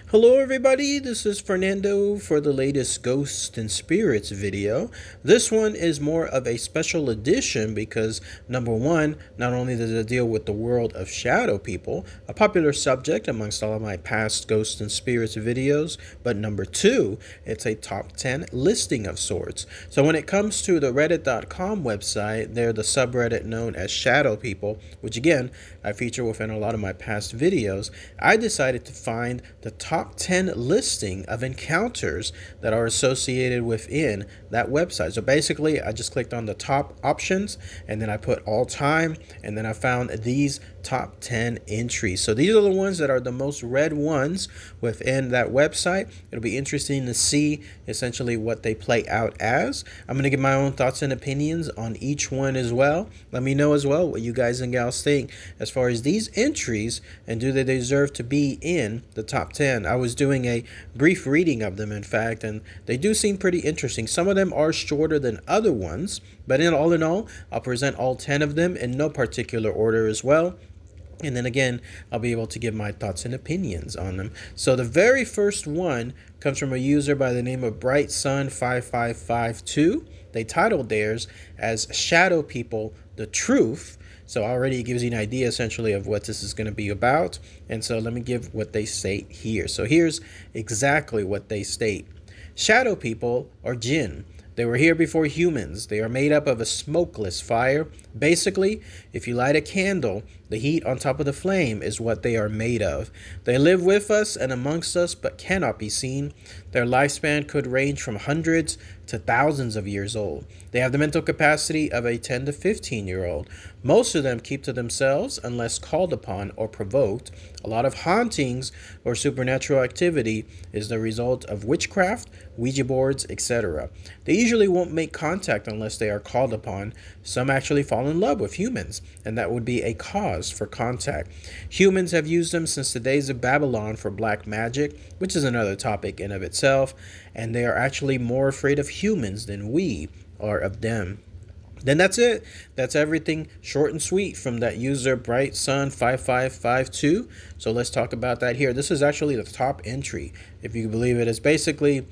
Hello everybody, this is Fernando for the latest Ghosts and Spirits video. This one is more of a special edition because number one, not only does it deal with the world of shadow people, a popular subject amongst all of my past Ghosts and Spirits videos, but number two, it's a top 10 listing of sorts. So when it comes to the reddit.com website, they're the subreddit known as shadow people, which again, I feature within a lot of my past videos. I decided to find the top 10 listing of encounters that are associated within that website. So basically, I just clicked on the top options and then I put all time, and then I found these top 10 entries. So these are the ones that are the most read ones within that website. It'll be interesting to see essentially what they play out as. I'm going to give my own thoughts and opinions on each one as well. Let me know as well what you guys and gals think as far as these entries, and do they deserve to be in the top 10. I was doing a brief reading of them, in fact, and they do seem pretty interesting. Some of them are shorter than other ones, but in all, I'll present all 10 of them in no particular order as well. And then again, I'll be able to give my thoughts and opinions on them. So the very first one comes from a user by the name of BrightSun5552. They titled theirs as Shadow People, the Truth. So already it gives you an idea essentially of what this is going to be about. And so let me give what they state here. So here's exactly what they state. Shadow people are jinn. They were here before humans. They are made up of a smokeless fire. Basically, if you light a candle, the heat on top of the flame is what they are made of. They live with us and amongst us, but cannot be seen. Their lifespan could range from hundreds to thousands of years old. They have the mental capacity of a 10 to 15-year-old. Most of them keep to themselves unless called upon or provoked. A lot of hauntings or supernatural activity is the result of witchcraft, Ouija boards, etc. They usually won't make contact unless they are called upon. Some actually fall in love with humans, and that would be a cause for contact. Humans have used them since the days of Babylon for black magic, which is another topic in of itself, and they are actually more afraid of humans than we are of them. Then that's it. That's everything short and sweet from that user BrightSun5552. So let's talk about that here. This is actually the top entry, if you can believe it. It's basically,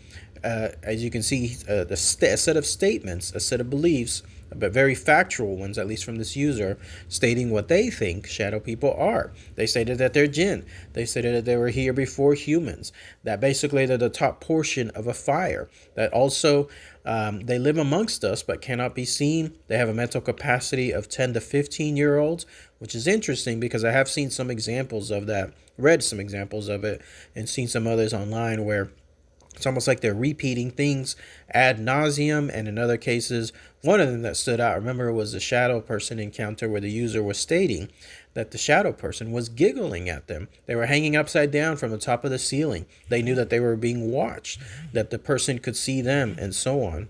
as you can see, a set of statements, a set of beliefs, but very factual ones, at least from this user, stating what they think shadow people are. They stated that they're jinn. They stated that they were here before humans, that basically they're the top portion of a fire, that also they live amongst us but cannot be seen. They have a mental capacity of 10 to 15-year-olds, which is interesting because I have seen some examples of that, read some examples of it, and seen some others online where it's almost like they're repeating things ad nauseum, and in other cases, one of them that stood out, remember, was the shadow person encounter where the user was stating that the shadow person was giggling at them. They were hanging upside down from the top of the ceiling. They knew that they were being watched, that the person could see them, and so on.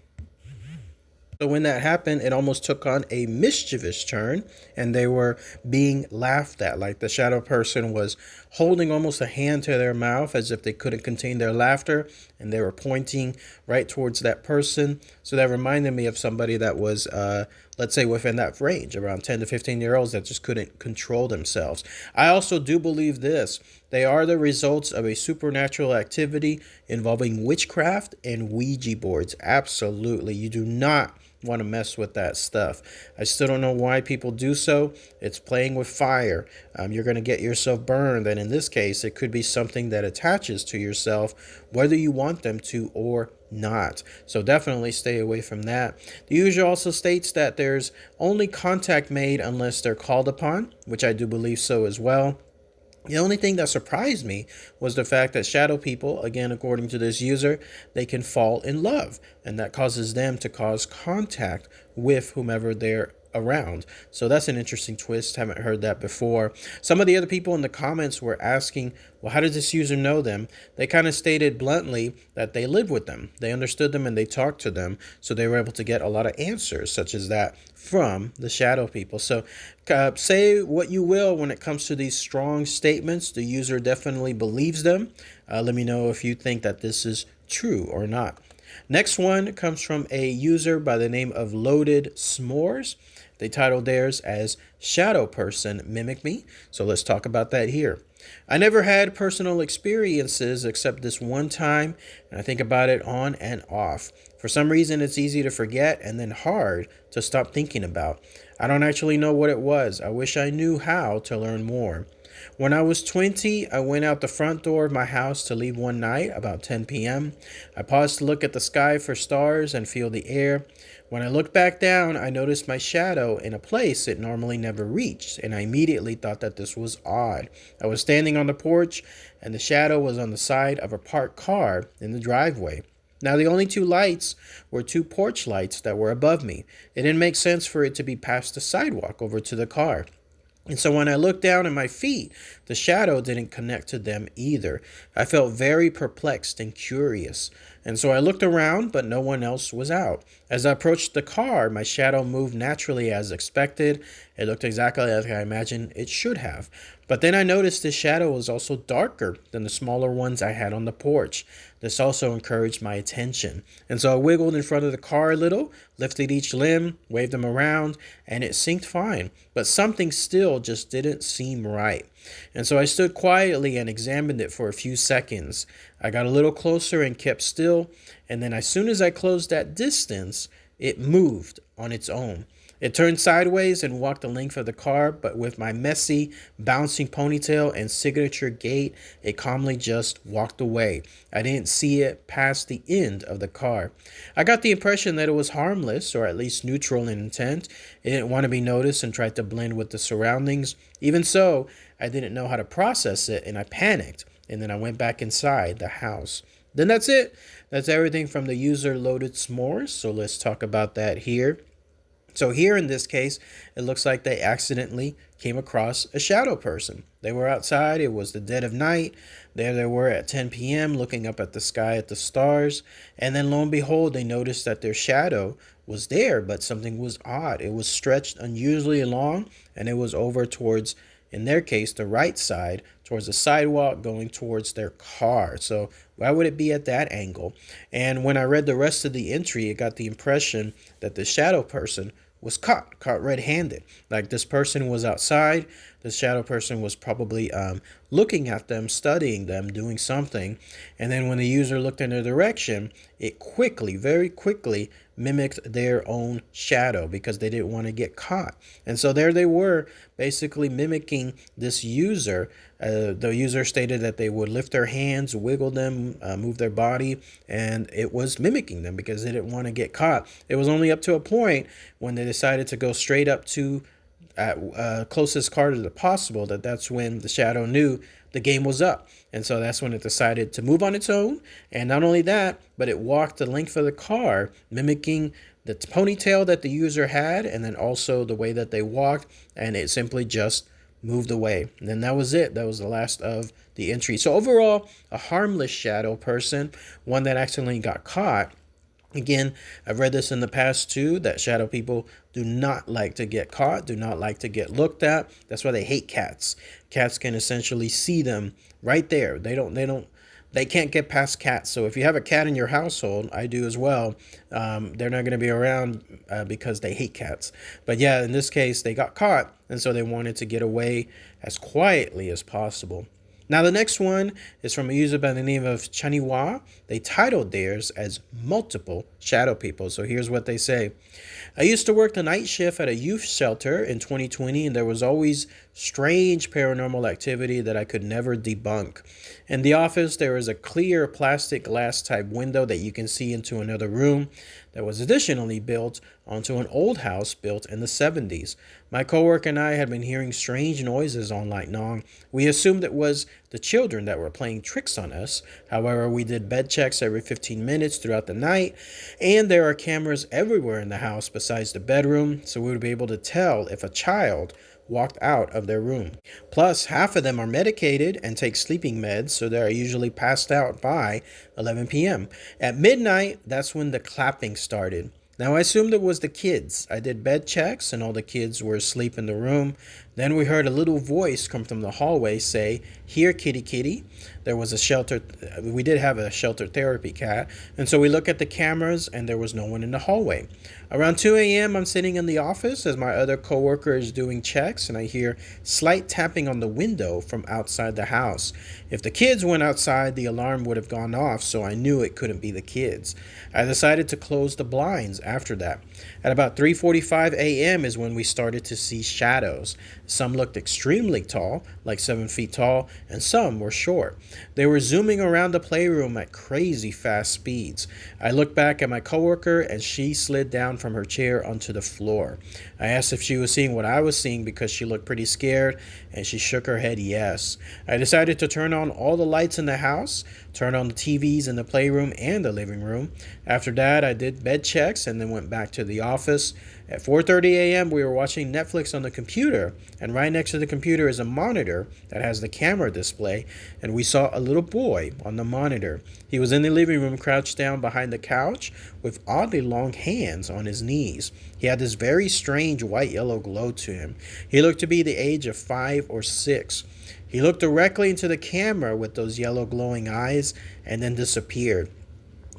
So when that happened, it almost took on a mischievous turn, and they were being laughed at. Like the shadow person was holding almost a hand to their mouth as if they couldn't contain their laughter, and they were pointing right towards that person. So that reminded me of somebody that was, let's say, within that range, around 10 to 15-year-olds that just couldn't control themselves. I also do believe this. They are the results of a supernatural activity involving witchcraft and Ouija boards. Absolutely. You do not want to mess with that stuff. I still don't know why people do so. It's playing with fire. You're going to get yourself burned, and in this case, it could be something that attaches to yourself, whether you want them to or not. So definitely stay away from that. The user also states that there's only contact made unless they're called upon, which I do believe so as well. The only thing that surprised me was the fact that shadow people, again, according to this user, they can fall in love, and that causes them to cause contact with whomever they're around. So that's an interesting twist. Haven't heard that before. Some of the other people in the comments were asking, well, how does this user know them? They kind of stated bluntly that they live with them. They understood them and they talked to them. So they were able to get a lot of answers such as that from the shadow people. So say what you will when it comes to these strong statements. The user definitely believes them. Let me know if you think that this is true or not. Next one comes from a user by the name of Loaded S'mores. They titled theirs as Shadow Person Mimic Me. So let's talk about that here. I never had personal experiences except this one time, and I think about it on and off. For some reason, it's easy to forget and then hard to stop thinking about. I don't actually know what it was. I wish I knew how to learn more. When I was 20, I went out the front door of my house to leave one night about 10 p.m. I paused to look at the sky for stars and feel the air. When I looked back down, I noticed my shadow in a place it normally never reached, and I immediately thought that this was odd. I was standing on the porch, and the shadow was on the side of a parked car in the driveway. Now, the only two lights were two porch lights that were above me. It didn't make sense for it to be past the sidewalk over to the car. And so when I looked down at my feet, the shadow didn't connect to them either. I felt very perplexed and curious. And so I looked around, but no one else was out. As I approached the car, my shadow moved naturally as expected. It looked exactly like I imagined it should have. But then I noticed the shadow was also darker than the smaller ones I had on the porch. This also encouraged my attention. And so I wiggled in front of the car a little, lifted each limb, waved them around, and it synced fine. But something still just didn't seem right. And so I stood quietly and examined it for a few seconds. I got a little closer and kept still, and then as soon as I closed that distance, it moved on its own. It turned sideways and walked the length of the car, but with my messy, bouncing ponytail and signature gait, it calmly just walked away. I didn't see it past the end of the car. I got the impression that it was harmless, or at least neutral in intent. It didn't want to be noticed and tried to blend with the surroundings. Even so, I didn't know how to process it, and I panicked, and then I went back inside the house. Then that's it. That's everything from the user loaded s'mores, so let's talk about that here. So here in this case, it looks like they accidentally came across a shadow person. They were outside. It was the dead of night. There they were at 10 p.m. looking up at the sky at the stars. And then lo and behold, they noticed that their shadow was there, but something was odd. It was stretched unusually long, and it was over towards, in their case, the right side, towards the sidewalk going towards their car. So why would it be at that angle? And when I read the rest of the entry, it got the impression that the shadow person was caught red-handed. Like this person was outside. The shadow person was probably looking at them, studying them, doing something. And then when the user looked in their direction, it quickly, very quickly, mimicked their own shadow because they didn't want to get caught. And so there they were, basically mimicking this user. The user stated that they would lift their hands, wiggle them, move their body, and it was mimicking them because they didn't want to get caught. It was only up to a point when they decided to go straight up to closest car to the possible that's when the shadow knew the game was up. And so that's when it decided to move on its own. And not only that, but it walked the length of the car, mimicking the ponytail that the user had, and then also the way that they walked, and it simply just moved away. And then that was it. That was the last of the entry. So overall, a harmless shadow person, one that accidentally got caught. Again, I've read this in the past too, that shadow people do not like to get caught, do not like to get looked at. That's why they hate cats. Cats can essentially see them right there. They can't get past cats. So if you have a cat in your household, I do as well, they're not going to be around because they hate cats. But yeah, in this case, they got caught, and so they wanted to get away as quietly as possible. Now, the next one is from a user by the name of Chaniwa. They titled theirs as Multiple Shadow People. So here's what they say. I used to work the night shift at a youth shelter in 2020, and there was always strange paranormal activity that I could never debunk. In the office, there is a clear plastic glass type window that you can see into another room that was additionally built onto an old house built in the 70s. My coworker and I had been hearing strange noises all night long. We assumed it was the children that were playing tricks on us. However, we did bed checks every 15 minutes throughout the night, and there are cameras everywhere in the house besides the bedroom, so we would be able to tell if a child walked out of their room. Plus, half of them are medicated and take sleeping meds, so they are usually passed out by 11 p.m. At midnight, that's when the clapping started. Now, I assumed it was the kids. I did bed checks, and all the kids were asleep in the room. Then we heard a little voice come from the hallway say, "Here, kitty, kitty." There was a shelter. We did have a shelter therapy cat. And so we look at the cameras and there was no one in the hallway. Around 2 a.m., I'm sitting in the office as my other coworker is doing checks, and I hear slight tapping on the window from outside the house. If the kids went outside, the alarm would have gone off, so I knew it couldn't be the kids. I decided to close the blinds after that. At about 3:45 a.m. is when we started to see shadows. Some looked extremely tall, like 7 feet tall, and some were short. They were zooming around the playroom at crazy fast speeds. I looked back at my coworker and she slid down from her chair onto the floor. I asked if she was seeing what I was seeing because she looked pretty scared, and she shook her head yes. I decided to turn on all the lights in the house, turn on the TVs in the playroom and the living room. After that, I did bed checks and then went back to the office. At 4:30 a.m., we were watching Netflix on the computer, and right next to the computer is a monitor that has the camera display, and we saw a little boy on the monitor. He was in the living room crouched down behind the couch with oddly long hands on his knees. He had this very strange white-yellow glow to him. He looked to be the age of 5 or 6. He looked directly into the camera with those yellow glowing eyes and then disappeared.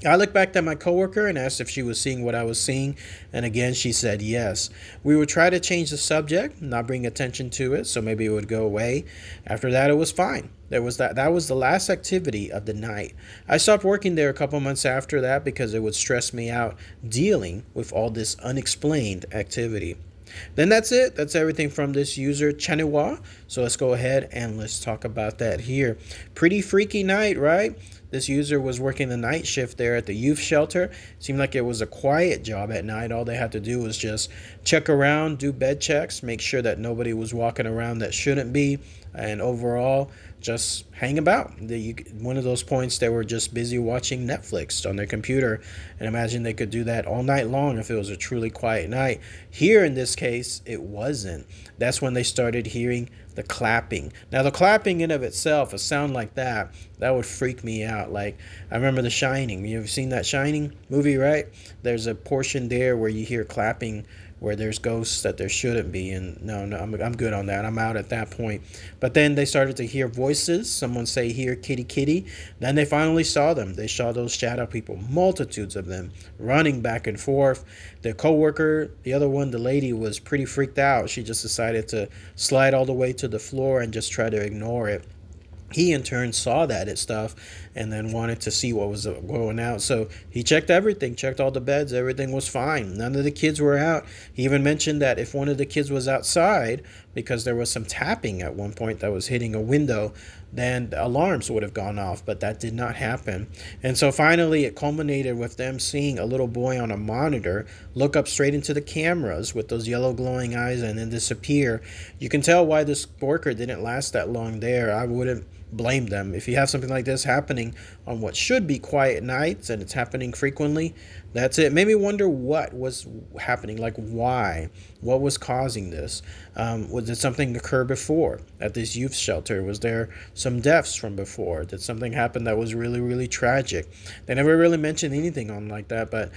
I looked back at my coworker and asked if she was seeing what I was seeing, and again she said yes. We would try to change the subject, not bring attention to it, so maybe it would go away. After that, it was fine. That was the last activity of the night. I stopped working there a couple months after that because it would stress me out dealing with all this unexplained activity. Then that's it. That's everything from this user, Chanewa. So let's go ahead and let's talk about that here. Pretty freaky night, right? This user was working the night shift there at the youth shelter. Seemed like it was a quiet job at night. All they had to do was just check around, do bed checks, make sure that nobody was walking around that shouldn't be, and overall just hang about. One of those points they were just busy watching Netflix on their computer, and imagine they could do that all night long if it was a truly quiet night. Here in this case, it wasn't. That's when they started hearing the clapping. Now the clapping in of itself, a sound like that would freak me out. Like, I remember The Shining. You ever seen that Shining movie, right? There's a portion there where you hear clapping where there's ghosts that there shouldn't be, and no, I'm good on that. I'm out at that point. But then they started to hear voices. Someone say, "Here, kitty, kitty." Then they finally saw them. They saw those shadow people, multitudes of them, running back and forth. The coworker, the other one, the lady, was pretty freaked out. She just decided to slide all the way to the floor and just try to ignore it. He in turn saw that stuff and then wanted to see what was going out. So he checked everything, checked all the beds. Everything was fine. None of the kids were out. He even mentioned that if one of the kids was outside, because there was some tapping at one point that was hitting a window, then the alarms would have gone off, but that did not happen. And so finally it culminated with them seeing a little boy on a monitor look up straight into the cameras with those yellow glowing eyes and then disappear. You can tell why this worker didn't last that long there. I wouldn't blame them. If you have something like this happening on what should be quiet nights and it's happening frequently, that's it. Made me wonder what was happening, like why, what was causing this. Did something occur before at this youth shelter? Was there some deaths from before? Did something happen that was really, really tragic? They never really mentioned anything on like that, but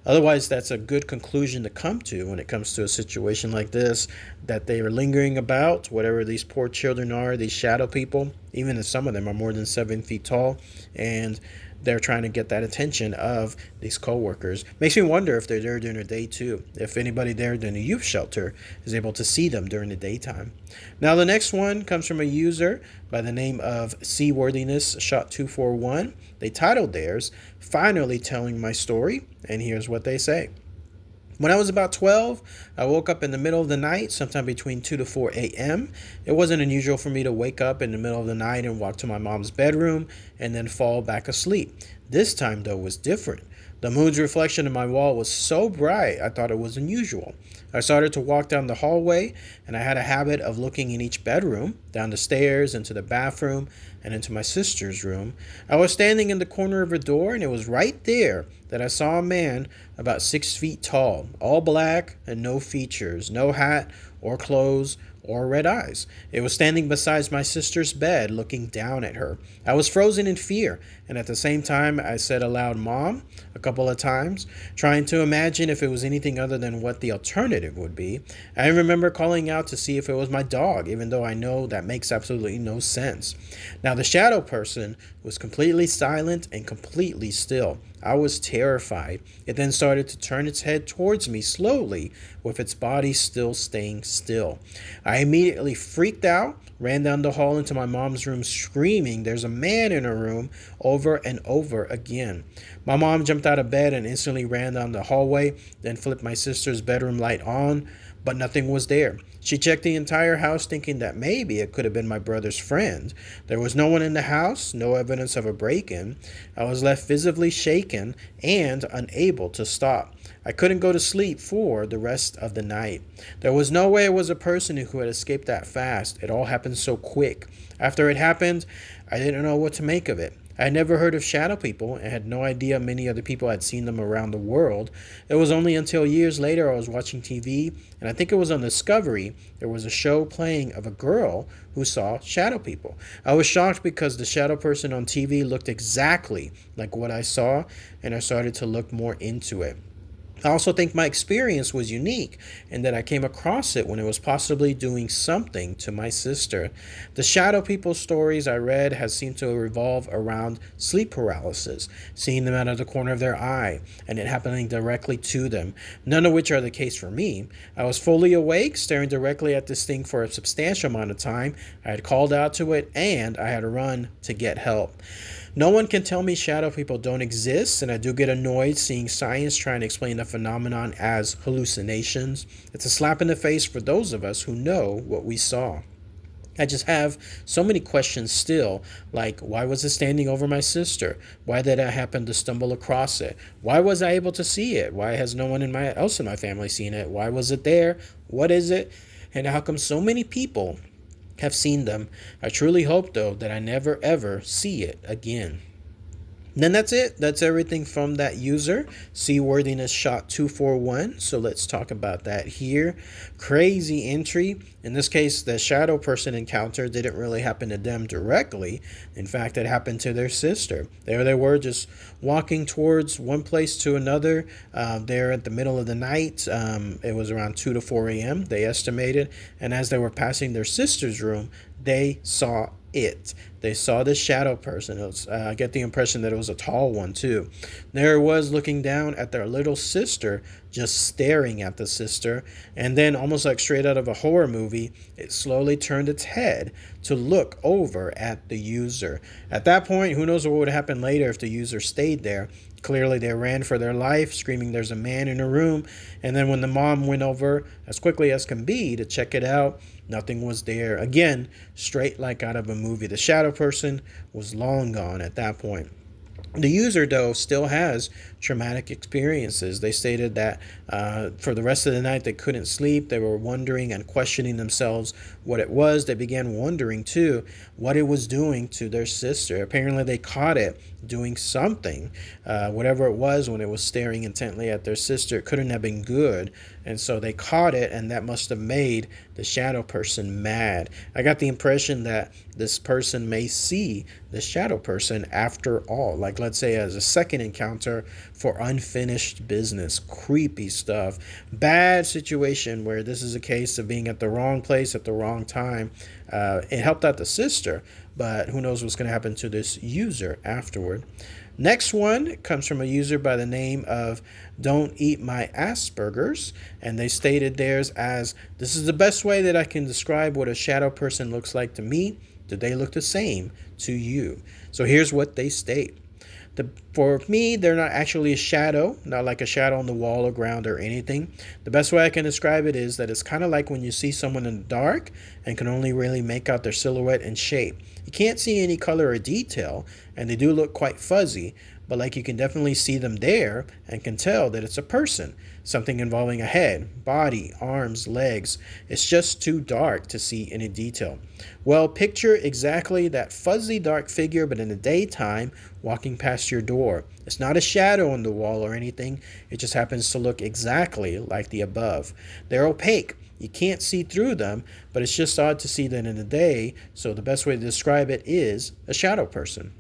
otherwise that's a good conclusion to come to when it comes to a situation like this, that they are lingering about, whatever these poor children are, these shadow people, even if some of them are more than 7 feet tall, and they're trying to get that attention of these coworkers. Makes me wonder if they're there during the day too. If anybody there during the youth shelter is able to see them during the daytime. Now the next one comes from a user by the name of Seaworthiness Shot 241. They titled theirs, "Finally Telling My Story," and here's what they say. When I was about 12, I woke up in the middle of the night, sometime between 2 to 4 a.m. It wasn't unusual for me to wake up in the middle of the night and walk to my mom's bedroom and then fall back asleep. This time, though, was different. The moon's reflection in my wall was so bright, I thought it was unusual. I started to walk down the hallway, and I had a habit of looking in each bedroom, down the stairs, into the bathroom, and into my sister's room. I was standing in the corner of a door, and it was right there that I saw a man about 6 feet tall, all black and no features, no hat or clothes or red eyes. It was standing beside my sister's bed, looking down at her. I was frozen in fear, and at the same time, I said aloud, "Mom," a couple of times, trying to imagine if it was anything other than what the alternative would be. I remember calling out to see if it was my dog, even though I know that makes absolutely no sense. Now, the shadow person was completely silent and completely still. I was terrified. It then started to turn its head towards me slowly, with its body still staying still. I immediately freaked out, ran down the hall into my mom's room screaming, "There's a man in her room," over and over again. My mom jumped out of bed and instantly ran down the hallway, then flipped my sister's bedroom light on, but nothing was there. She checked the entire house thinking that maybe it could have been my brother's friend. There was no one in the house, no evidence of a break-in. I was left visibly shaken and unable to stop. I couldn't go to sleep for the rest of the night. There was no way it was a person who had escaped that fast. It all happened so quick. After it happened, I didn't know what to make of it. I had never heard of shadow people and had no idea many other people had seen them around the world. It was only until years later I was watching TV, and I think it was on Discovery, there was a show playing of a girl who saw shadow people. I was shocked because the shadow person on TV looked exactly like what I saw, and I started to look more into it. I also think my experience was unique in that I came across it when it was possibly doing something to my sister. The shadow people stories I read has seemed to revolve around sleep paralysis, seeing them out of the corner of their eye, and it happening directly to them, none of which are the case for me. I was fully awake, staring directly at this thing for a substantial amount of time. I had called out to it, and I had run to get help. No one can tell me shadow people don't exist, and I do get annoyed seeing science trying to explain the phenomenon as hallucinations. It's a slap in the face for those of us who know what we saw. I just have so many questions still, like why was it standing over my sister? Why did I happen to stumble across it? Why was I able to see it? Why has no one else in my family seen it? Why was it there? What is it? And how come so many people have seen them? I truly hope, though, that I never ever see it again. And then that's it. That's everything from that user. Seaworthiness shot 241. So let's talk about that here. Crazy entry. In this case, the shadow person encounter didn't really happen to them directly. In fact, it happened to their sister. There they were, just walking towards one place to another. There at the middle of the night. It was around 2 to 4 a.m. they estimated. And as they were passing their sister's room, they saw it. They saw this shadow person. I get the impression that it was a tall one too. There it was looking down at their little sister, just staring at the sister, and then almost like straight out of a horror movie, it slowly turned its head to look over at the user. At that point, who knows what would happen later if the user stayed there. Clearly, they ran for their life, screaming, "There's a man in the room." And then when the mom went over as quickly as can be to check it out, nothing was there. Again, straight like out of a movie. The shadow person was long gone at that point. The user, though, still has traumatic experiences. They stated that for the rest of the night they couldn't sleep. They were wondering and questioning themselves what it was. They began wondering, too, what it was doing to their sister. Apparently, they caught it doing something, whatever it was, when it was staring intently at their sister. It couldn't have been good. And so they caught it, and that must have made the shadow person mad. I got the impression that this person may see the shadow person after all. Like, let's say, as a second encounter for unfinished business. Creepy stuff. Bad situation where this is a case of being at the wrong place at the wrong time. It helped out the sister, but who knows what's going to happen to this user afterward. Next one comes from a user by the name of Don't Eat My Asperger's, and they stated theirs as, "This is the best way that I can describe what a shadow person looks like to me. Do they look the same to you?" So here's what they state. For me, they're not actually a shadow, not like a shadow on the wall or ground or anything. The best way I can describe it is that it's kind of like when you see someone in the dark and can only really make out their silhouette and shape. You can't see any color or detail, and they do look quite fuzzy, but like you can definitely see them there and can tell that it's a person. Something involving a head, body, arms, legs. It's just too dark to see any detail. Well, picture exactly that fuzzy dark figure, but in the daytime, walking past your door. It's not a shadow on the wall or anything. It just happens to look exactly like the above. They're opaque. You can't see through them, but it's just odd to see that in the day. So the best way to describe it is a shadow person.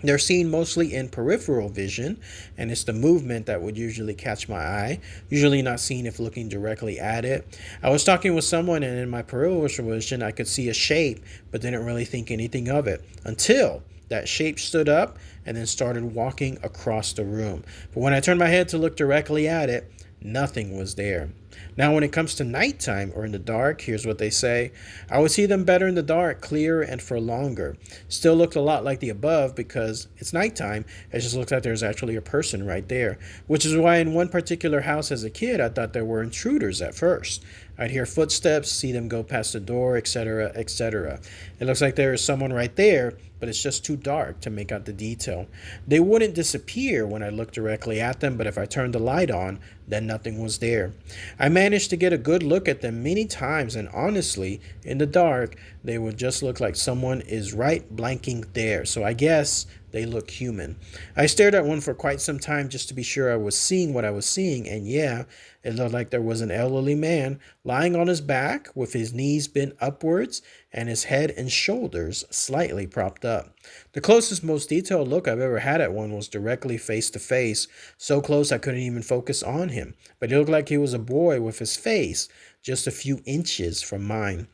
They're seen mostly in peripheral vision, and it's the movement that would usually catch my eye, usually not seen if looking directly at it. I was talking with someone, and in my peripheral vision, I could see a shape, but didn't really think anything of it until that shape stood up and then started walking across the room. But when I turned my head to look directly at it, nothing was there. Now, when it comes to nighttime or in the dark, here's what they say. I would see them better in the dark, clearer, and for longer. Still looked a lot like the above because it's nighttime. It just looks like there's actually a person right there. Which is why in one particular house as a kid, I thought there were intruders at first. I'd hear footsteps, see them go past the door, etc., etc. It looks like there is someone right there, but it's just too dark to make out the detail. They wouldn't disappear when I looked directly at them, but if I turned the light on, then nothing was there. I managed to get a good look at them many times, and honestly, in the dark, they would just look like someone is right blanking there. So I guess they look human. I stared at one for quite some time just to be sure I was seeing what I was seeing, and yeah, it looked like there was an elderly man lying on his back with his knees bent upwards and his head and shoulders slightly propped up. The closest, most detailed look I've ever had at one was directly face to face, so close I couldn't even focus on him, but it looked like he was a boy with his face just a few inches from mine.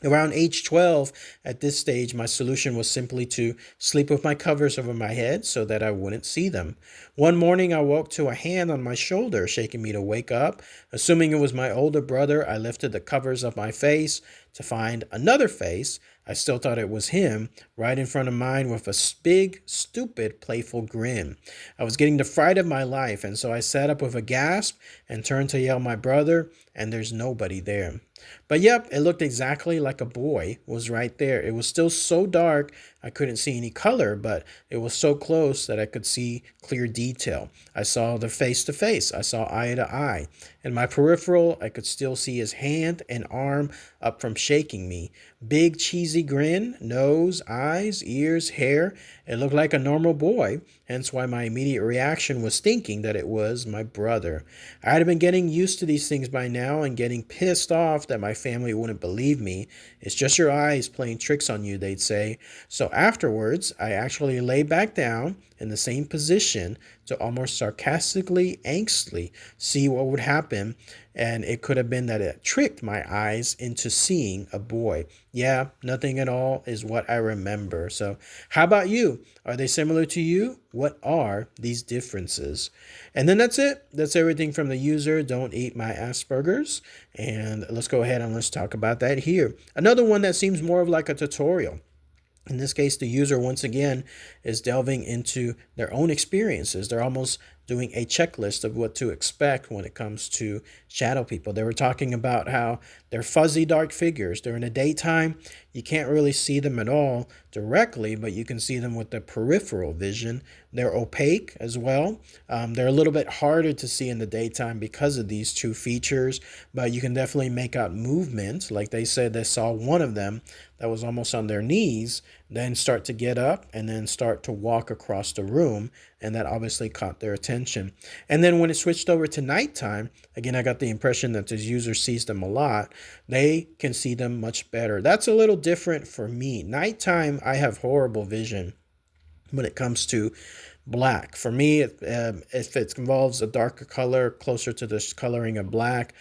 Around age 12, at this stage, my solution was simply to sleep with my covers over my head so that I wouldn't see them. One morning, I woke to a hand on my shoulder shaking me to wake up. Assuming it was my older brother, I lifted the covers of my face to find another face. I still thought it was him, right in front of mine with a big, stupid, playful grin. I was getting the fright of my life, and so I sat up with a gasp and turned to yell my brother, and there's nobody there. But yep, it looked exactly like a boy was right there. It was still so dark I couldn't see any color, but it was so close that I could see clear detail. I saw the face to face. I saw eye to eye. In my peripheral, I could still see his hand and arm up from shaking me. Big cheesy grin, nose, eyes, ears, hair. It looked like a normal boy, hence why my immediate reaction was thinking that it was my brother. I had been getting used to these things by now and getting pissed off that my family wouldn't believe me. It's just your eyes playing tricks on you, they'd say. So afterwards, I actually lay back down in the same position to almost sarcastically, angstly see what would happen, and it could have been that it tricked my eyes into seeing a boy. Yeah, nothing at all is what I remember. So how about you? Are they similar to you? What are these differences? And then that's it. That's everything from the user. Don't eat my Asperger's. And let's go ahead and let's talk about that here. Another one that seems more of like a tutorial. In this case, the user, once again, is delving into their own experiences. They're almost doing a checklist of what to expect when it comes to shadow people. They were talking about how they're fuzzy, dark figures. During the daytime, you can't really see them at all directly, but you can see them with the peripheral vision. They're opaque as well. They're a little bit harder to see in the daytime because of these two features, but you can definitely make out movement. Like they said, they saw one of them that was almost on their knees, then start to get up and then start to walk across the room. And that obviously caught their attention. And then when it switched over to nighttime, again, I got the impression that this user sees them a lot. They can see them much better. That's a little different for me. Nighttime, I have horrible vision when it comes to black. For me, if it involves a darker color, closer to this coloring of black,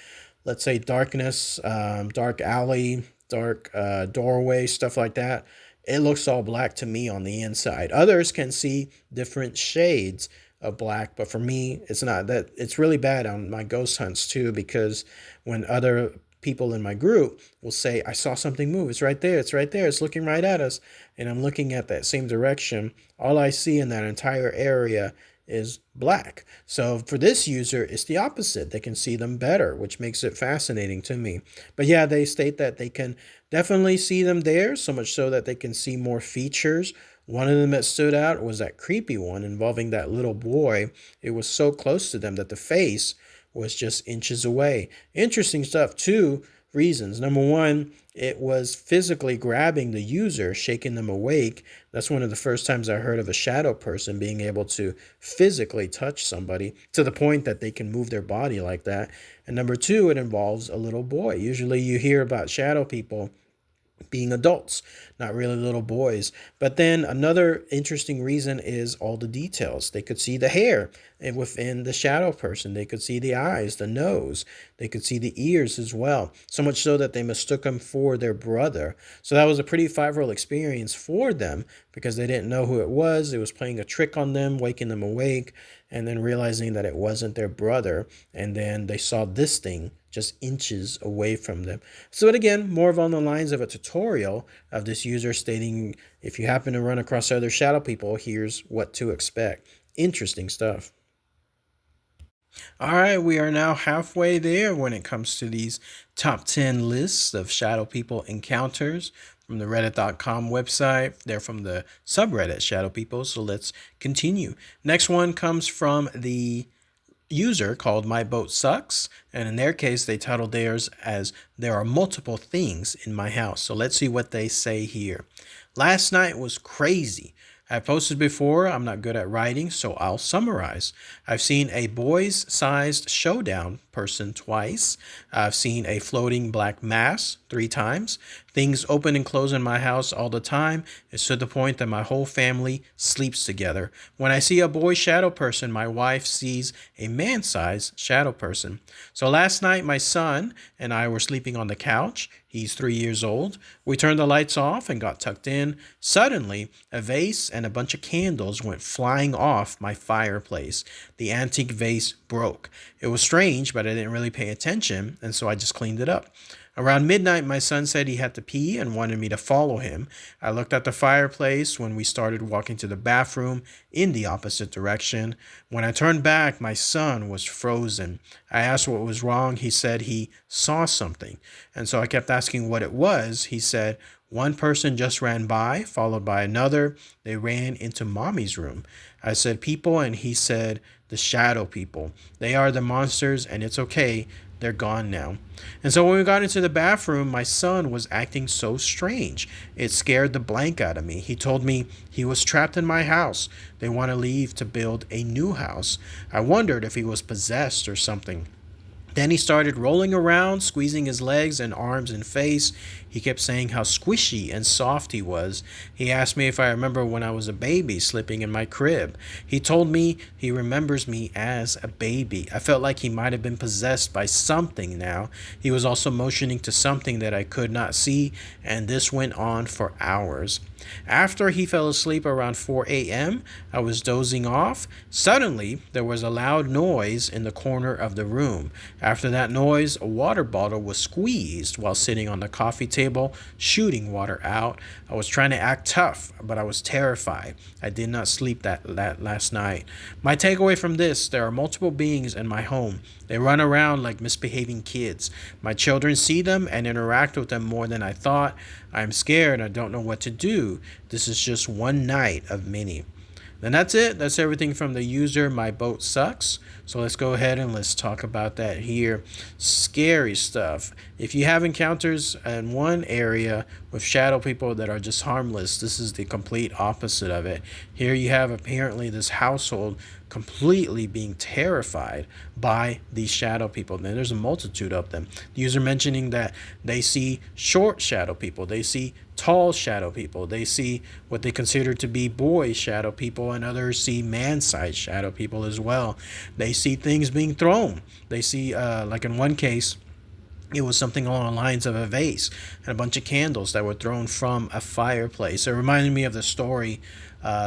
let's say darkness, dark alley, dark doorway, stuff like that, it looks all black to me on the inside. Others can see different shades of black, but for me, it's not. That it's really bad on my ghost hunts too, because when other people in my group will say, I saw something move, it's right there, it's looking right at us, and I'm looking at that same direction, all I see in that entire area is black. So for this user, it's the opposite. They can see them better, which makes it fascinating to me. But yeah, they state that they can definitely see them there, so much so that they can see more features. One of them that stood out was that creepy one involving that little boy. It was so close to them that the face was just inches away. Interesting stuff too. reasons. Number one, it was physically grabbing the user, shaking them awake. That's one of the first times I heard of a shadow person being able to physically touch somebody to the point that they can move their body like that. And number two, it involves a little boy. Usually you hear about shadow people being adults, not really little boys. But then another interesting reason is all the details. They could see the hair within the shadow person. They could see the eyes, the nose. They could see the ears as well. So much so that they mistook him for their brother. So that was a pretty viral experience for them because they didn't know who it was. It was playing a trick on them, waking them awake, and then realizing that it wasn't their brother. And then they saw this thing just inches away from them. So again, more of on the lines of a tutorial of this user stating, if you happen to run across other shadow people, here's what to expect. Interesting stuff. All right, we are now halfway there when it comes to these top 10 lists of shadow people encounters from the reddit.com website. They're from the subreddit Shadow People, so let's continue. Next one comes from the user called My Boat Sucks, and in their case they titled theirs as There Are Multiple Things in My House. So let's see what they say here. Last night was crazy. I've posted before, I'm not good at writing, so I'll summarize. I've seen a boys-sized showdown person twice. I've seen a floating black mass 3 times. Things open and close in my house all the time. It's to the point that my whole family sleeps together. When I see a boy shadow person, my wife sees a man-sized shadow person. So last night, my son and I were sleeping on the couch. He's 3 years old. We turned the lights off and got tucked in. Suddenly, a vase and a bunch of candles went flying off my fireplace. The antique vase broke. It was strange, but I didn't really pay attention, and so I just cleaned it up. Around midnight, my son said he had to pee and wanted me to follow him. I looked at the fireplace when we started walking to the bathroom in the opposite direction. When I turned back, my son was frozen. I asked what was wrong. He said he saw something. And so I kept asking what it was. He said, one person just ran by, followed by another. They ran into mommy's room. I said, people, and he said, the shadow people. They are the monsters, and it's okay. They're gone now. And so when we got into the bathroom, my son was acting so strange. It scared the blank out of me. He told me he was trapped in my house. They want to leave to build a new house. I wondered if he was possessed or something. Then he started rolling around, squeezing his legs and arms and face. He kept saying how squishy and soft he was. He asked me if I remember when I was a baby sleeping in my crib. He told me he remembers me as a baby. I felt like he might have been possessed by something now. He was also motioning to something that I could not see, and this went on for hours. After he fell asleep around 4 a.m., I was dozing off. Suddenly, there was a loud noise in the corner of the room. After that noise, a water bottle was squeezed while sitting on the coffee table, shooting water out. I was trying to act tough, but I was terrified. I did not sleep that last night. My takeaway from this, there are multiple beings in my home. They run around like misbehaving kids. My children see them and interact with them more than I thought. I'm scared. I don't know what to do. This is just one night of many. And that's it. That's everything from the user My Boat Sucks. So let's go ahead and let's talk about that here. Scary stuff. If you have encounters in one area with shadow people that are just harmless, this is the complete opposite of it. Here you have apparently this household completely being terrified by these shadow people. And there's a multitude of them. The user mentioning that they see short shadow people. They see tall shadow people. They see what they consider to be boy shadow people, and others see man-sized shadow people as well. They see things being thrown. They see, like in one case, it was something along the lines of a vase and a bunch of candles that were thrown from a fireplace. It reminded me of the story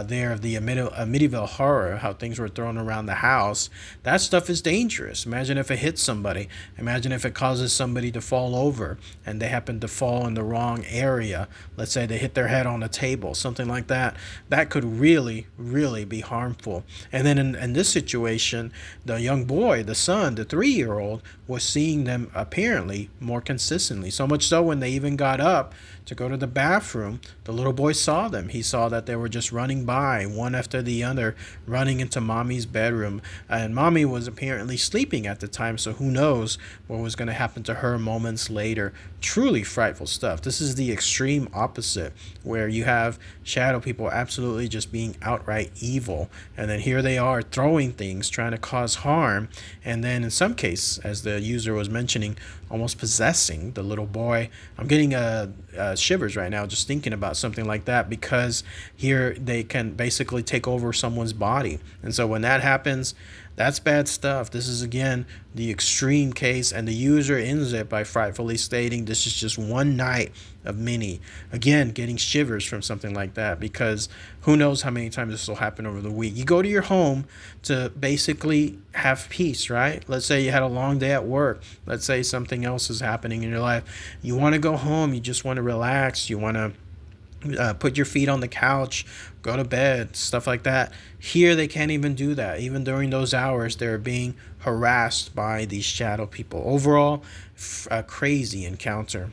there of the medieval horror, how things were thrown around the house. That stuff is dangerous. Imagine if it hits somebody. Imagine if it causes somebody to fall over and they happen to fall in the wrong area. Let's say they hit their head on a table, something like that. That could really, really be harmful. And then in this situation, the young boy, the son, the 3-year-old, was seeing them apparently more consistently. So much so when they even got up to go to the bathroom, the little boy saw them. He saw that they were just running by, one after the other, running into mommy's bedroom. And mommy was apparently sleeping at the time, so who knows what was going to happen to her moments later. Truly frightful stuff. This is the extreme opposite, where you have shadow people absolutely just being outright evil. And then here they are throwing things, trying to cause harm. And then in some case, as the user was mentioning, almost possessing the little boy. I'm getting shivers right now just thinking about something like that, because here they can basically take over someone's body. And so when that happens, that's bad stuff. This is, again, the extreme case, and the user ends it by frightfully stating this is just one night of many. Again, getting shivers from something like that, because who knows how many times this will happen over the week. You go to your home to basically have peace, right? Let's say you had a long day at work. Let's say something else is happening in your life. You want to go home. You just want to relax. You want to put your feet on the couch, go to bed, stuff like that. Here they can't even do that. Even during those hours, they're being harassed by these shadow people. Overall, a crazy encounter.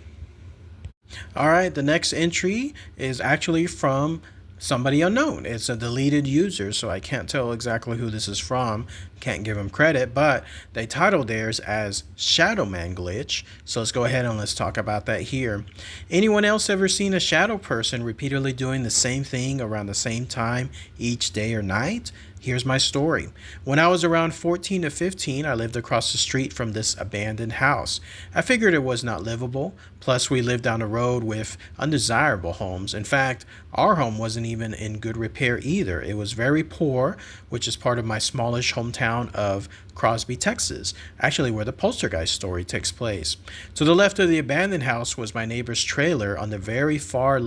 All right, the next entry is actually from somebody unknown. It's a deleted user, so I can't tell exactly who this is from. Can't give them credit, but they titled theirs as Shadow Man Glitch. So let's go ahead and let's talk about that here. Anyone else ever seen a shadow person repeatedly doing the same thing around the same time each day or night? Here's my story. When I was around 14 to 15, I lived across the street from this abandoned house. I figured it was not livable. Plus, we lived down the road with undesirable homes. In fact, our home wasn't even in good repair either. It was very poor, which is part of my smallish hometown of Crosby, Texas, actually where the Poltergeist story takes place. To the left of the abandoned house was my neighbor's trailer on the very far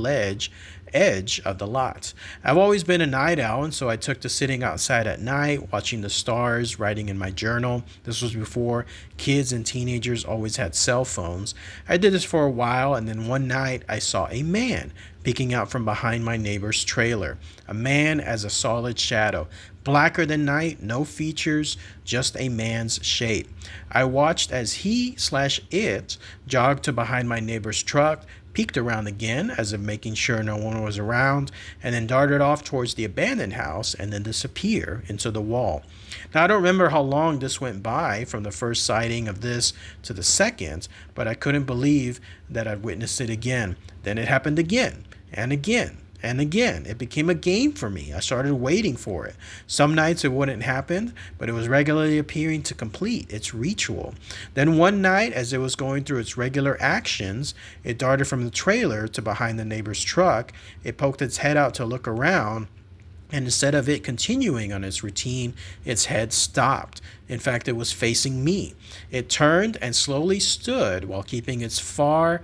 edge of the lot. I've always been a night owl, and so I took to sitting outside at night, watching the stars, writing in my journal. This was before kids and teenagers always had cell phones. I did this for a while, and then one night I saw a man peeking out from behind my neighbor's trailer. A man as a solid shadow. Blacker than night, no features, just a man's shape. I watched as he/it jogged to behind my neighbor's truck, peeked around again as if making sure no one was around, and then darted off towards the abandoned house and then disappear into the wall. Now, I don't remember how long this went by from the first sighting of this to the second, but I couldn't believe that I'd witnessed it again. Then it happened again and again. And again, it became a game for me. I started waiting for it. Some nights it wouldn't happen, but it was regularly appearing to complete its ritual. Then one night, as it was going through its regular actions, it darted from the trailer to behind the neighbor's truck. It poked its head out to look around, and instead of it continuing on its routine, its head stopped. In fact, it was facing me. It turned and slowly stood while keeping its far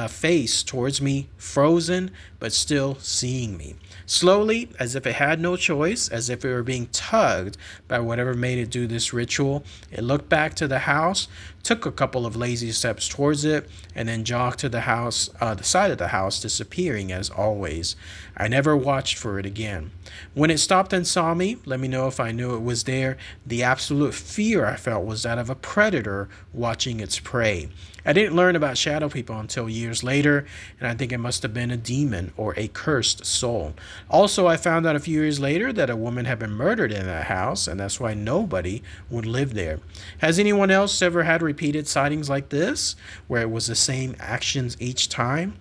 face towards me, frozen, but still seeing me. Slowly, as if it had no choice, as if it were being tugged by whatever made it do this ritual, it looked back to the house, took a couple of lazy steps towards it, and then jogged to the house, the side of the house, disappearing as always. I never watched for it again. When it stopped and saw me, let me know if I knew it was there. The absolute fear I felt was that of a predator watching its prey. I didn't learn about shadow people until years later, and I think it must have been a demon or a cursed soul. Also, I found out a few years later that a woman had been murdered in that house, and that's why nobody would live there. Has anyone else ever had repeated sightings like this, where it was the same actions each time?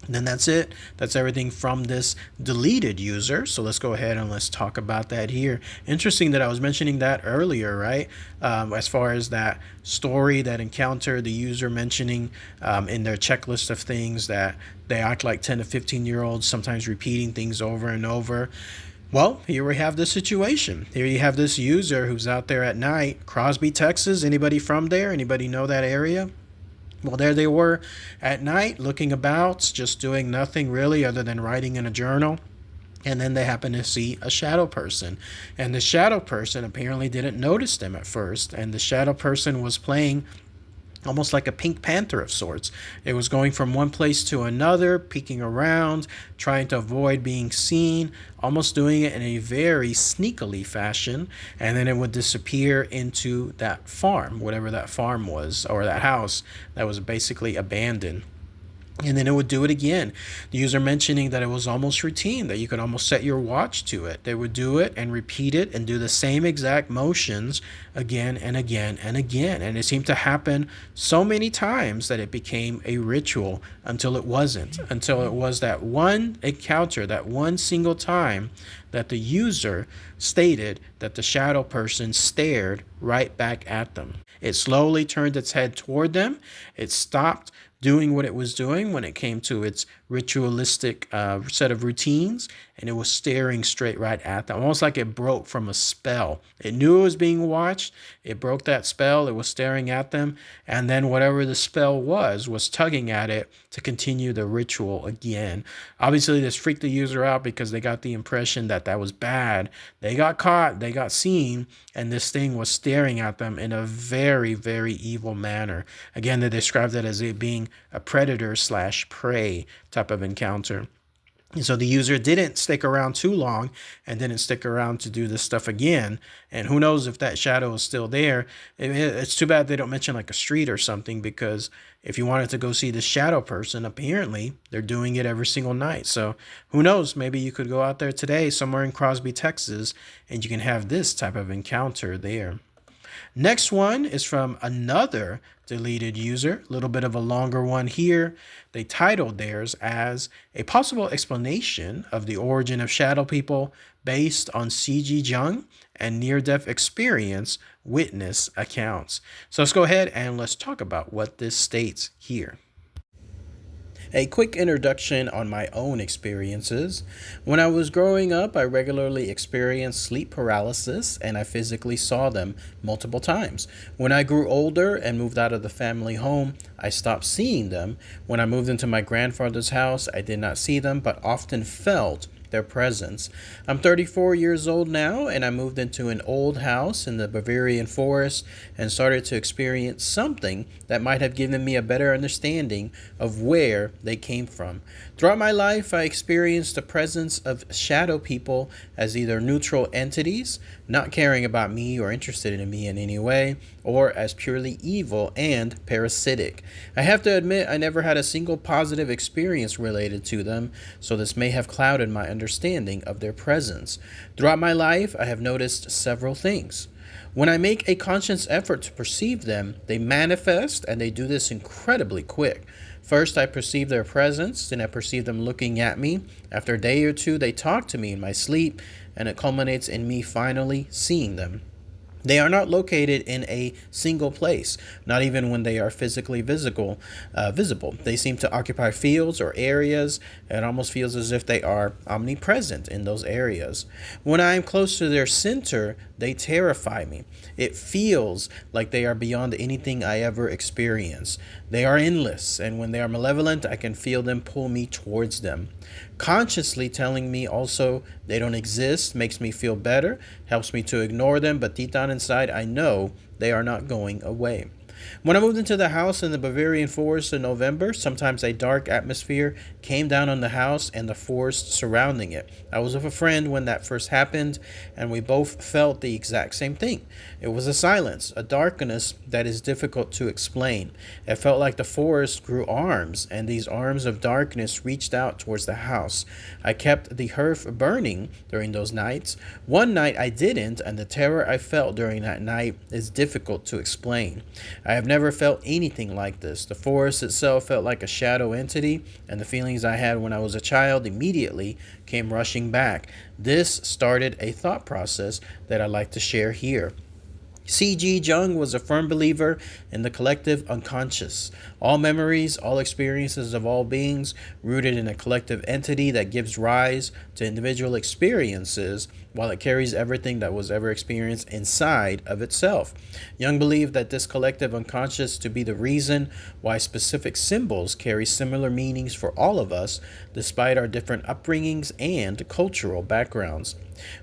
And then that's it. That's everything from this deleted user. So let's go ahead and let's talk about that here. Interesting that I was mentioning that earlier, right? As far as that story, that encounter, the user mentioning in their checklist of things that they act like 10 to 15-year-olds, sometimes repeating things over and over. Well, here we have the situation. Here you have this user who's out there at night, Crosby, Texas. Anybody from there? Anybody know that area? Well, there they were at night, looking about, just doing nothing really other than writing in a journal. And then they happened to see a shadow person. And the shadow person apparently didn't notice them at first. And the shadow person was playing almost like a Pink Panther of sorts. It was going from one place to another, peeking around, trying to avoid being seen, almost doing it in a very sneakily fashion, and then it would disappear into that farm, whatever that farm was, or that house that was basically abandoned. And then it would do it again. The user mentioning that it was almost routine, that you could almost set your watch to it. They would do it and repeat it and do the same exact motions again and again and again. And it seemed to happen so many times that it became a ritual until it wasn't, until it was that one encounter, that one single time that the user stated that the shadow person stared right back at them. It slowly turned its head toward them. It stopped doing what it was doing when it came to its ritualistic set of routines, and it was staring straight right at them, almost like it broke from a spell. It knew it was being watched. It broke that spell. It was staring at them, and then whatever the spell was tugging at it to continue the ritual again. Obviously, this freaked the user out because they got the impression that that was bad. They got caught. They got seen, and this thing was staring at them in a very, very evil manner. Again, they described it as it being a predator slash prey type of encounter. And so the user didn't stick around too long and didn't stick around to do this stuff again. And who knows if that shadow is still there. It's too bad they don't mention like a street or something, because if you wanted to go see the shadow person, apparently they're doing it every single night. So who knows, maybe you could go out there today somewhere in Crosby, Texas, and you can have this type of encounter there. Next one is from another deleted user, a little bit of a longer one here. They titled theirs as a possible explanation of the origin of shadow people based on C.G. Jung and near-death experience witness accounts. So let's go ahead and let's talk about what this states here. A quick introduction on my own experiences. When I was growing up, I regularly experienced sleep paralysis, and I physically saw them multiple times. When I grew older and moved out of the family home, I stopped seeing them. When I moved into my grandfather's house, I did not see them, but often felt their presence. I'm 34 years old now, and I moved into an old house in the Bavarian forest and started to experience something that might have given me a better understanding of where they came from. Throughout my life, I experienced the presence of shadow people as either neutral entities, not caring about me or interested in me in any way, or as purely evil and parasitic. I have to admit, I never had a single positive experience related to them, so this may have clouded my understanding of their presence. Throughout my life, I have noticed several things. When I make a conscious effort to perceive them, they manifest, and they do this incredibly quick. First, I perceive their presence, then I perceive them looking at me. After a day or two, they talk to me in my sleep, and it culminates in me finally seeing them. They are not located in a single place, not even when they are physically visible. They seem to occupy fields or areas. It almost feels as if they are omnipresent in those areas. When I am close to their center, they terrify me. It feels like they are beyond anything I ever experienced. They are endless, and when they are malevolent, I can feel them pull me towards them. Consciously telling me also they don't exist makes me feel better, helps me to ignore them, but deep down inside, I know they are not going away. When I moved into the house in the Bavarian forest in November, sometimes a dark atmosphere came down on the house and the forest surrounding it. I was with a friend when that first happened, and we both felt the exact same thing. It was a silence, a darkness that is difficult to explain. It felt like the forest grew arms, and these arms of darkness reached out towards the house. I kept the hearth burning during those nights. One night I didn't, and the terror I felt during that night is difficult to explain. I have never felt anything like this. The forest itself felt like a shadow entity, and the feelings I had when I was a child immediately came rushing back. This started a thought process that I'd like to share here. C.G. Jung was a firm believer in the collective unconscious. All memories, all experiences of all beings, rooted in a collective entity that gives rise to individual experiences, while it carries everything that was ever experienced inside of itself. Jung believed that this collective unconscious to be the reason why specific symbols carry similar meanings for all of us, despite our different upbringings and cultural backgrounds.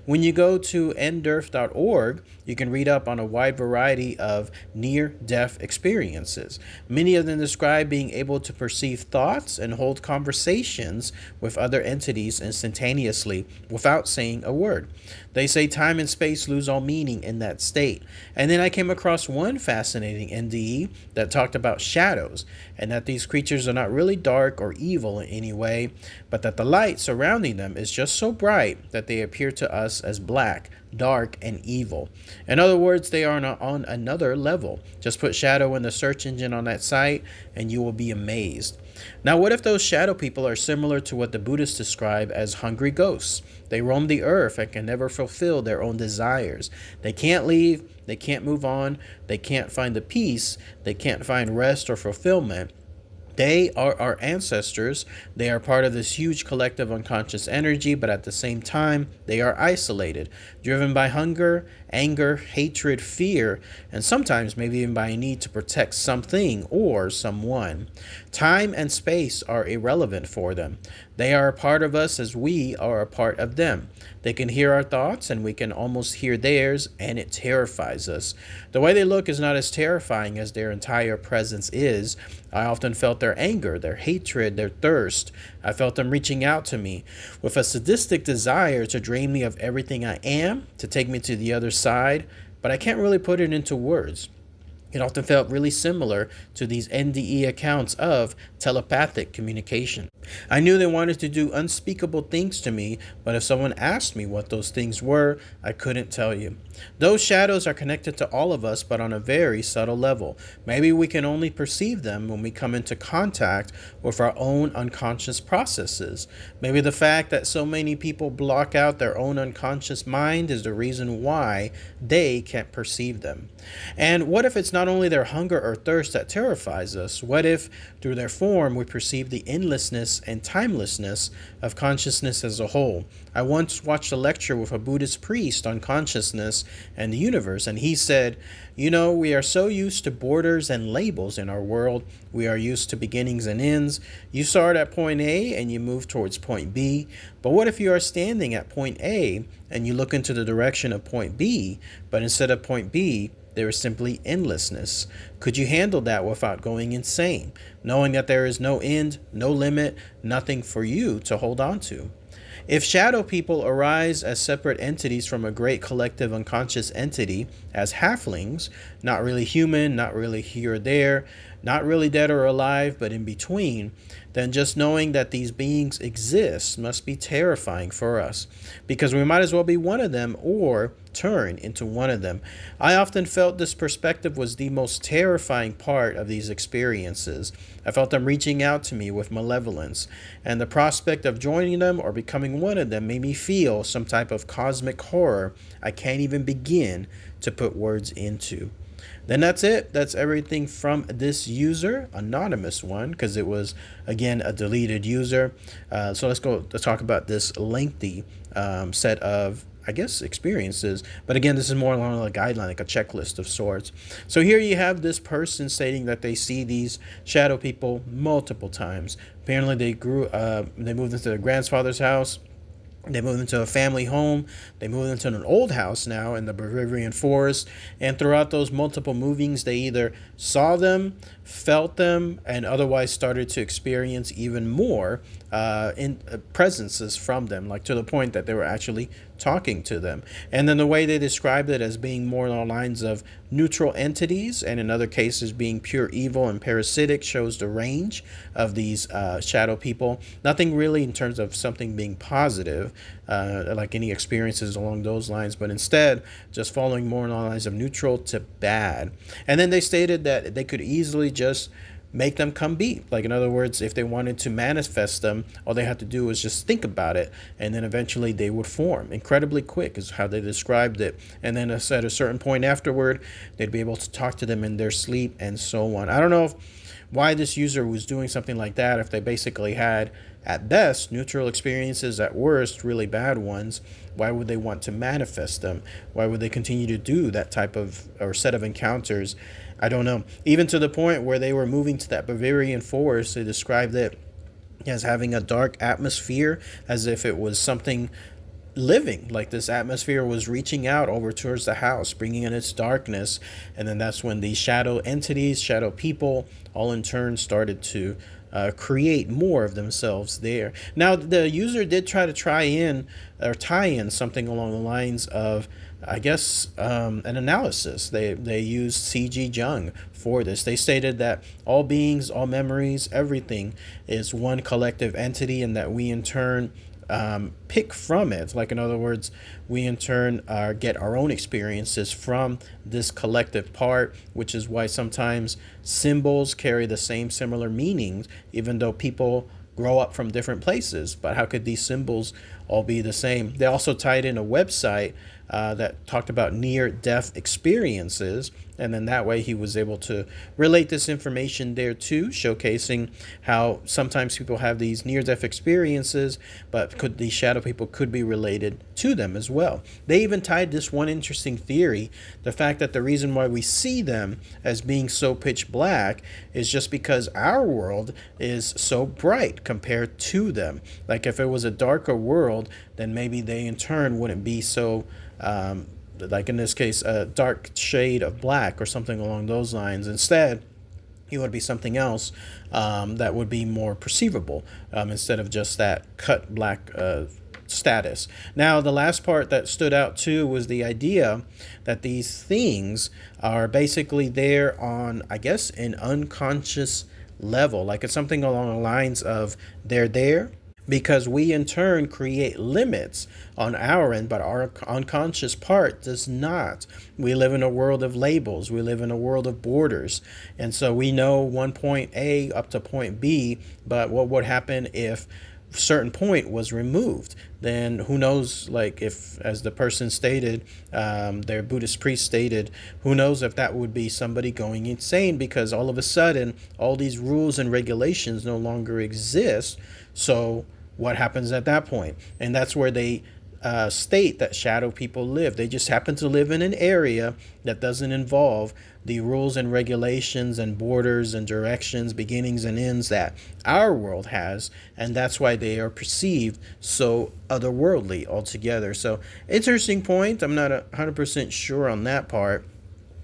When you go to nderf.org, you can read up on a wide variety of near-death experiences. Many of them describe being able to perceive thoughts and hold conversations with other entities instantaneously without saying a word. They say time and space lose all meaning in that state. And then I came across one fascinating NDE that talked about shadows, and that these creatures are not really dark or evil in any way, but that the light surrounding them is just so bright that they appear to us as black, dark, and evil. In other words, they are on another level. Just put shadow in the search engine on that site and you will be amazed. Now, what if those shadow people are similar to what the Buddhists describe as hungry ghosts? They roam the earth and can never fulfill their own desires. They can't leave, they can't move on, they can't find the peace, they can't find rest or fulfillment. They are our ancestors. They are part of this huge collective unconscious energy, but at the same time, they are isolated, driven by hunger, anger, hatred, fear, and sometimes maybe even by a need to protect something or someone. Time and space are irrelevant for them. They are a part of us as we are a part of them. They can hear our thoughts and we can almost hear theirs, and it terrifies us. The way they look is not as terrifying as their entire presence is. I often felt their anger, their hatred, their thirst. I felt them reaching out to me with a sadistic desire to drain me of everything I am, to take me to the other side, but I can't really put it into words. It often felt really similar to these NDE accounts of telepathic communication. I knew they wanted to do unspeakable things to me, but if someone asked me what those things were, I couldn't tell you. Those shadows are connected to all of us, but on a very subtle level. Maybe we can only perceive them when we come into contact with our own unconscious processes. Maybe the fact that so many people block out their own unconscious mind is the reason why they can't perceive them. And what if it's not only their hunger or thirst that terrifies us? What if, through their form, we perceive the endlessness and timelessness of consciousness as a whole? I once watched a lecture with a Buddhist priest on consciousness and the universe, and he said, we are so used to borders and labels in our world. We are used to beginnings and ends. You start at point A and you move towards point B. But what if you are standing at point A and you look into the direction of point B, but instead of point B, there is simply endlessness? Could you handle that without going insane, knowing that there is no end, no limit, nothing for you to hold on to? If shadow people arise as separate entities from a great collective unconscious entity, as halflings, not really human, not really here or there, not really dead or alive, but in between, then just knowing that these beings exist must be terrifying for us, because we might as well be one of them or turn into one of them. I often felt this perspective was the most terrifying part of these experiences. I felt them reaching out to me with malevolence, and the prospect of joining them or becoming one of them made me feel some type of cosmic horror I can't even begin to put words into. Then that's it. That's everything from this user, anonymous one, because it was, again, a deleted user. So let's talk about this lengthy set of, experiences. But again, this is more along a guideline, like a checklist of sorts. So here you have this person stating that they see these shadow people multiple times. Apparently they moved into their grandfather's house. They moved into a family home. They moved into an old house now in the Bavarian forest. And throughout those multiple movings, they either saw them, felt them, and otherwise started to experience even more presences from them, like to the point that they were actually talking to them. And then the way they described it as being more along the lines of neutral entities, and in other cases being pure evil and parasitic, shows the range of these shadow people. Nothing really in terms of something being positive, like any experiences along those lines, but instead just following more along the lines of neutral to bad. And then they stated that they could easily just make them come be. Like, in other words, if they wanted to manifest them, all they had to do was just think about it, and then eventually they would form incredibly quick, is how they described it. And then at a certain point afterward, they'd be able to talk to them in their sleep and so on. I don't know why this user was doing something like that, if they basically had, at best, neutral experiences, at worst, really bad ones. Why would they want to manifest them? Why would they continue to do that type of or set of encounters? I don't know. Even to the point where they were moving to that Bavarian forest, they described it as having a dark atmosphere, as if it was something living. Like this atmosphere was reaching out over towards the house, bringing in its darkness. And then that's when these shadow entities, shadow people, all in turn started to create more of themselves there. Now, the user did try in or tie in something along the lines of, I guess, an analysis. They used C.G. Jung for this. They stated that all beings, all memories, everything is one collective entity, and that we in turn pick from it. Like, in other words, we in turn get our own experiences from this collective part, which is why sometimes symbols carry the same similar meanings, even though people grow up from different places. But how could these symbols all be the same? They also tied in a website that talked about near-death experiences, and then that way he was able to relate this information there too, showcasing how sometimes people have these near-death experiences, but these shadow people could be related to them as well. They even tied this one interesting theory, the fact that the reason why we see them as being so pitch black is just because our world is so bright compared to them. Like if it was a darker world, then maybe they in turn wouldn't be so like in this case, a dark shade of black or something along those lines. Instead, it would be something else that would be more perceivable instead of just that cut black status. Now, the last part that stood out too was the idea that these things are basically there on, I guess, an unconscious level. Like it's something along the lines of they're there because we in turn create limits on our end, but our unconscious part does not. We live in a world of labels. We live in a world of borders. And so we know one point A up to point B, but what would happen if certain point was removed? Then who knows, like if, as the person stated, their Buddhist priest stated, who knows if that would be somebody going insane because all of a sudden all these rules and regulations no longer exist. So what happens at that point? And that's where they state that shadow people live. They just happen to live in an area that doesn't involve the rules and regulations and borders and directions, beginnings and ends that our world has, and that's why they are perceived so otherworldly altogether. So interesting point. I'm not 100% sure on that part,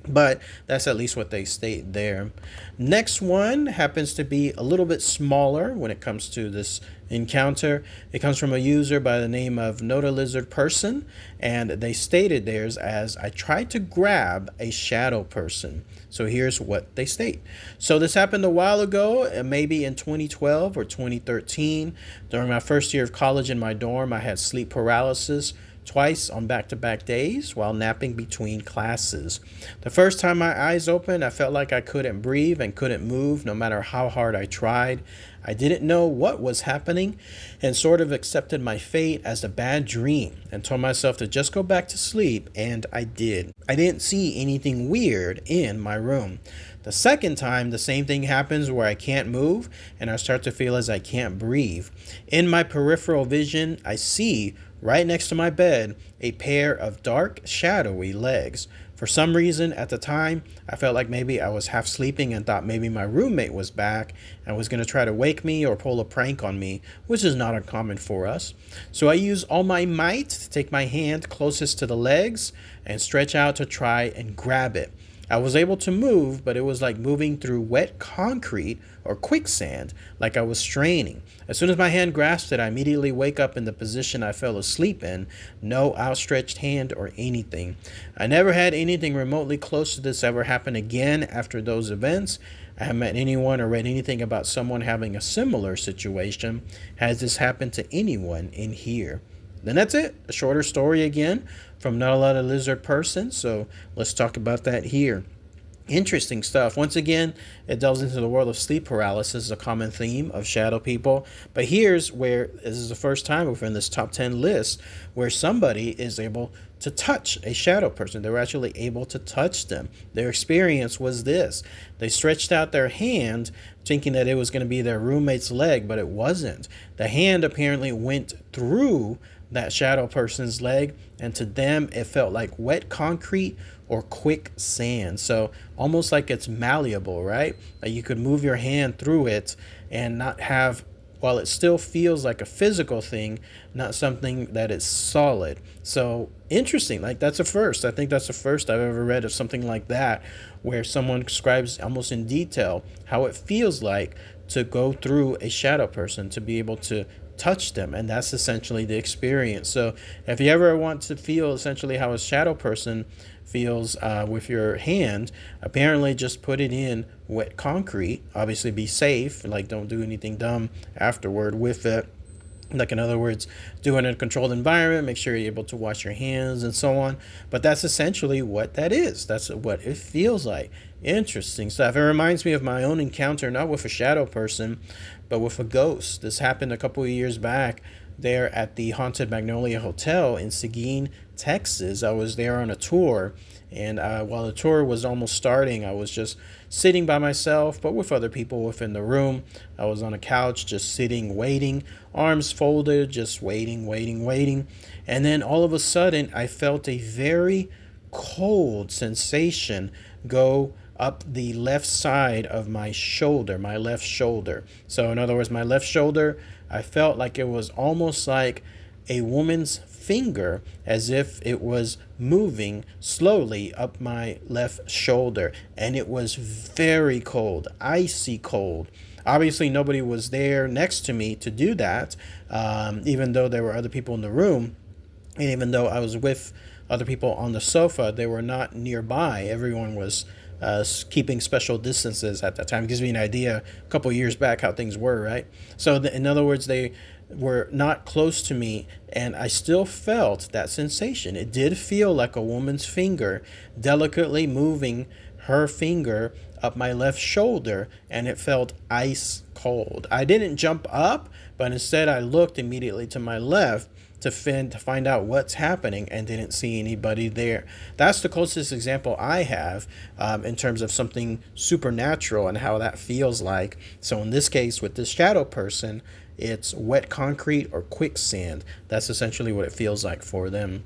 but that's at least what they state there. Next one happens to be a little bit smaller when it comes to this encounter. It comes from a user by the name of Nota Lizard Person, and they stated theirs as, I tried to grab a shadow person. So here's what they state. So this happened a while ago, maybe in 2012 or 2013. During my first year of college in my dorm, I had sleep paralysis twice on back-to-back days while napping between classes. The first time my eyes opened, I felt like I couldn't breathe and couldn't move no matter how hard I tried. I didn't know what was happening and sort of accepted my fate as a bad dream and told myself to just go back to sleep, and I did. I didn't see anything weird in my room. The second time, the same thing happens where I can't move and I start to feel as I can't breathe. In my peripheral vision, I see right next to my bed a pair of dark, shadowy legs. For some reason, at the time, I felt like maybe I was half sleeping and thought maybe my roommate was back and was going to try to wake me or pull a prank on me, which is not uncommon for us. So I used all my might to take my hand closest to the legs and stretch out to try and grab it. I was able to move, but it was like moving through wet concrete or quicksand, like I was straining. As soon as my hand grasped it, I immediately wake up in the position I fell asleep in, no outstretched hand or anything. I never had anything remotely close to this ever happen again after those events. I haven't met anyone or read anything about someone having a similar situation. Has this happened to anyone in here? Then that's it. A shorter story again from Not a Lot of Lizard Person. So let's talk about that here. Interesting stuff. Once again, it delves into the world of sleep paralysis, a common theme of shadow people. But here's where this is the first time within this top 10 list where somebody is able to touch a shadow person. They were actually able to touch them. Their experience was this. They stretched out their hand thinking that it was going to be their roommate's leg, but it wasn't. The hand apparently went through that shadow person's leg, and to them it felt like wet concrete or quicksand. So almost like it's malleable, right? Like you could move your hand through it and not have while it still feels like a physical thing, not something that is solid. So interesting. Like, that's a first. I think that's the first I've ever read of something like that, where someone describes almost in detail how it feels like to go through a shadow person, to be able to touch them, and that's essentially the experience. So if you ever want to feel essentially how a shadow person feels with your hand, apparently just put it in wet concrete. Obviously be safe, like don't do anything dumb afterward with it. Like, in other words, do it in a controlled environment, make sure you're able to wash your hands and so on. But that's essentially what that is. That's what it feels like. Interesting stuff. It reminds me of my own encounter, not with a shadow person, but with a ghost. This happened a couple of years back there at the Haunted Magnolia Hotel in Seguin, Texas. I was there on a tour, and while the tour was almost starting, I was just sitting by myself, but with other people within the room. I was on a couch, just sitting, waiting, arms folded, just waiting. And then all of a sudden, I felt a very cold sensation go up the left side of my shoulder, my left shoulder. So in other words, my left shoulder, I felt like it was almost like a woman's finger, as if it was moving slowly up my left shoulder. And it was very cold, icy cold. Obviously, nobody was there next to me to do that, even though there were other people in the room. And even though I was with other people on the sofa, they were not nearby. Everyone was keeping special distances at that time. It gives me an idea a couple years back how things were, right? So in other words, they were not close to me, and I still felt that sensation. It did feel like a woman's finger delicately moving her finger up my left shoulder, and it felt ice cold. I didn't jump up, but instead I looked immediately to my left to find out what's happening, and didn't see anybody there. That's the closest example I have in terms of something supernatural and how that feels like. So in this case, with this shadow person, it's wet concrete or quicksand. That's essentially what it feels like for them.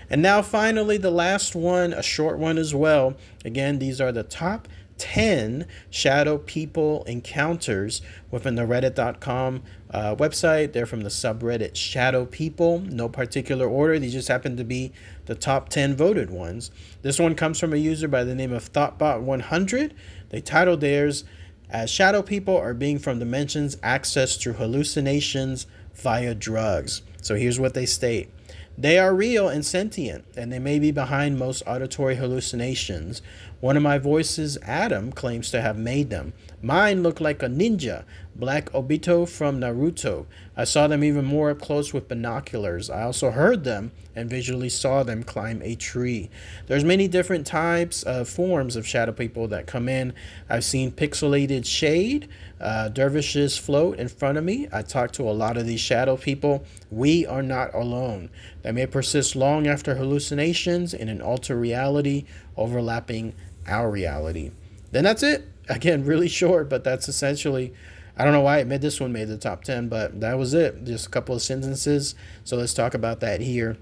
And now finally, the last one, a short one as well. Again, these are the top 10 shadow people encounters within the reddit.com website. They're from the subreddit Shadow People. No particular order. These just happen to be the top 10 voted ones. This one comes from a user by the name of Thoughtbot100. They titled theirs as Shadow People Are Being from Dimensions Accessed Through Hallucinations Via Drugs. So here's what they state. They are real and sentient, and they may be behind most auditory hallucinations. One of my voices, Adam, claims to have made them. Mine look like a ninja, Black Obito from Naruto. I saw them even more up close with binoculars. I also heard them and visually saw them climb a tree. There's many different types of forms of shadow people that come in. I've seen pixelated shade, dervishes float in front of me. I talked to a lot of these shadow people. We are not alone. They may persist long after hallucinations in an altered reality overlapping our reality. Then that's it. Again, really short, but that's essentially, I don't know why this one made the top 10, but that was it. Just a couple of sentences. So let's talk about that here.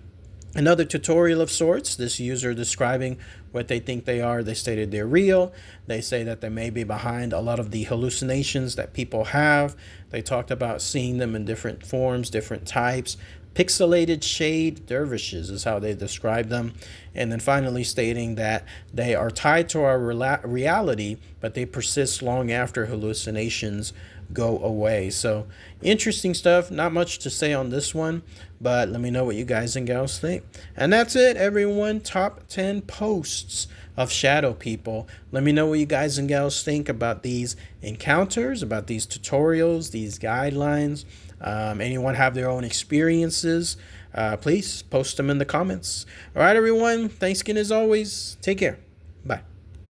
Another tutorial of sorts, this user describing what they think they are. They stated they're real. They say that they may be behind a lot of the hallucinations that people have. They talked about seeing them in different forms, different types. Pixelated shade dervishes is how they describe them. And then finally stating that they are tied to our reality, but they persist long after hallucinations go away. So interesting stuff. Not much to say on this one, but let me know what you guys and gals think. And that's it, everyone. Top 10 posts of shadow people. Let me know what you guys and gals think about these encounters, about these tutorials, these guidelines. Anyone have their own experiences? Please post them in the comments. All right, everyone. Thanks again as always. Take care. Bye.